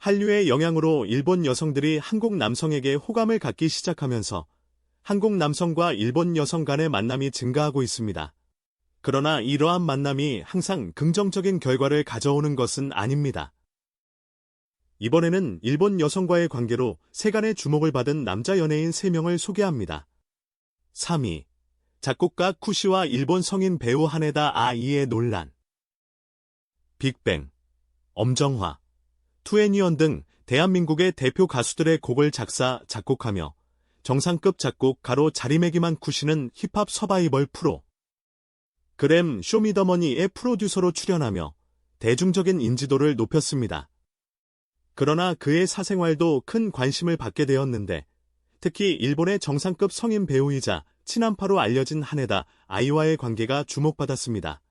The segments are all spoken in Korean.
한류의 영향으로 일본 여성들이 한국 남성에게 호감을 갖기 시작하면서 한국 남성과 일본 여성 간의 만남이 증가하고 있습니다. 그러나 이러한 만남이 항상 긍정적인 결과를 가져오는 것은 아닙니다. 이번에는 일본 여성과의 관계로 세간의 주목을 받은 남자 연예인 3명을 소개합니다. 3위. 작곡가 쿠시와 일본 성인 배우 하네다 아이의 논란. 빅뱅, 엄정화, 투애니원 등 대한민국의 대표 가수들의 곡을 작사, 작곡하며 정상급 작곡 가로 자리매김한 쿠시는 힙합 서바이벌 프로 그램 쇼미더머니의 프로듀서로 출연하며 대중적인 인지도를 높였습니다. 그러나 그의 사생활도 큰 관심을 받게 되었는데 특히 일본의 정상급 성인 배우이자 친한파로 알려진 하네다 아이와의 관계가 주목받았습니다.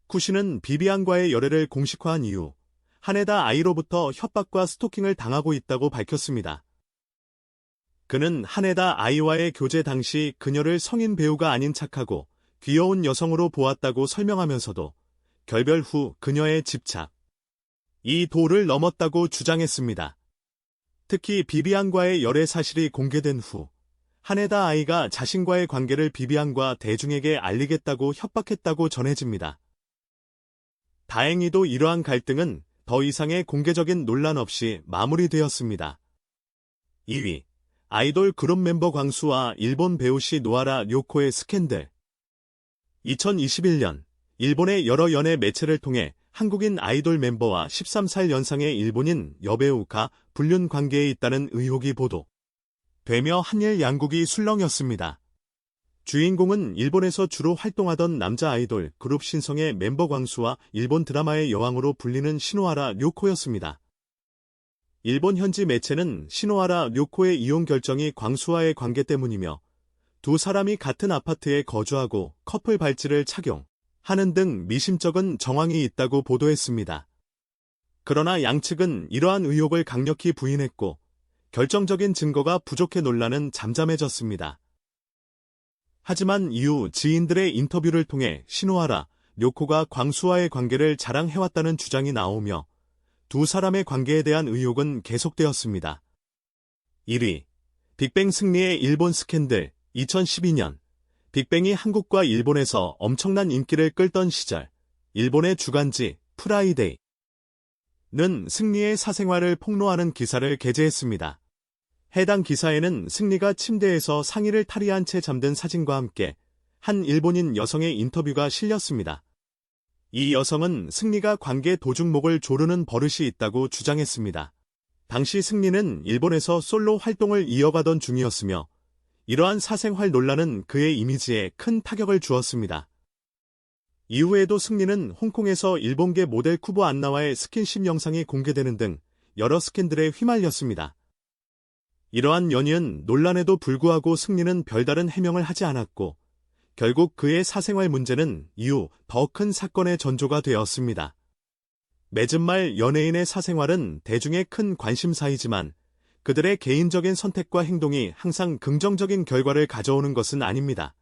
쿠시는 비비안과의 열애를 공식화한 이후 하네다 아이로부터 협박과 스토킹을 당하고 있다고 밝혔습니다. 그는 하네다 아이와의 교제 당시 그녀를 성인 배우가 아닌 착하고 귀여운 여성으로 보았다고 설명하면서도 결별 후 그녀의 집착, 이 도를 넘었다고 주장했습니다. 특히 비비안과의 열애 사실이 공개된 후 하네다 아이가 자신과의 관계를 비비안과 대중에게 알리겠다고 협박했다고 전해집니다. 다행히도 이러한 갈등은 더 이상의 공개적인 논란 없이 마무리되었습니다. 2위. 아이돌 그룹 멤버 광수와 일본 배우 시노하라 료코의 스캔들. 2021년 일본의 여러 연예 매체를 통해 한국인 아이돌 멤버와 13살 연상의 일본인 여배우가 불륜 관계에 있다는 의혹이 보도되며 한일 양국이 술렁였습니다. 주인공은 일본에서 주로 활동하던 남자 아이돌 그룹 신성의 멤버 광수와 일본 드라마의 여왕으로 불리는 시노하라 료코였습니다. 일본 현지 매체는 시노하라 료코의 이혼 결정이 광수와의 관계 때문이며 두 사람이 같은 아파트에 거주하고 커플 발찌를 착용하는 등 미심쩍은 정황이 있다고 보도했습니다. 그러나 양측은 이러한 의혹을 강력히 부인했고 결정적인 증거가 부족해 논란은 잠잠해졌습니다. 하지만 이후 지인들의 인터뷰를 통해 시노하라 료코가 광수와의 관계를 자랑해왔다는 주장이 나오며 두 사람의 관계에 대한 의혹은 계속되었습니다. 1위. 빅뱅 승리의 일본 스캔들. 2012년 빅뱅이 한국과 일본에서 엄청난 인기를 끌던 시절 일본의 주간지 프라이데이는 승리의 사생활을 폭로하는 기사를 게재했습니다. 해당 기사에는 승리가 침대에서 상의를 탈의한 채 잠든 사진과 함께 한 일본인 여성의 인터뷰가 실렸습니다. 이 여성은 승리가 관계 도중 목을 조르는 버릇이 있다고 주장했습니다. 당시 승리는 일본에서 솔로 활동을 이어가던 중이었으며 이러한 사생활 논란은 그의 이미지에 큰 타격을 주었습니다. 이후에도 승리는 홍콩에서 일본계 모델 쿠보 안나와의 스킨십 영상이 공개되는 등 여러 스캔들에 휘말렸습니다. 이러한 연이은 논란에도 불구하고 승리는 별다른 해명을 하지 않았고 결국 그의 사생활 문제는 이후 더 큰 사건의 전조가 되었습니다. 맺은 말 연예인의 사생활은 대중의 큰 관심사이지만 그들의 개인적인 선택과 행동이 항상 긍정적인 결과를 가져오는 것은 아닙니다.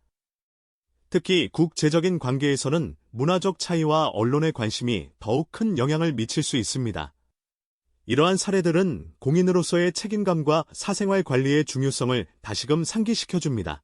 특히 국제적인 관계에서는 문화적 차이와 언론의 관심이 더욱 큰 영향을 미칠 수 있습니다. 이러한 사례들은 공인으로서의 책임감과 사생활 관리의 중요성을 다시금 상기시켜줍니다.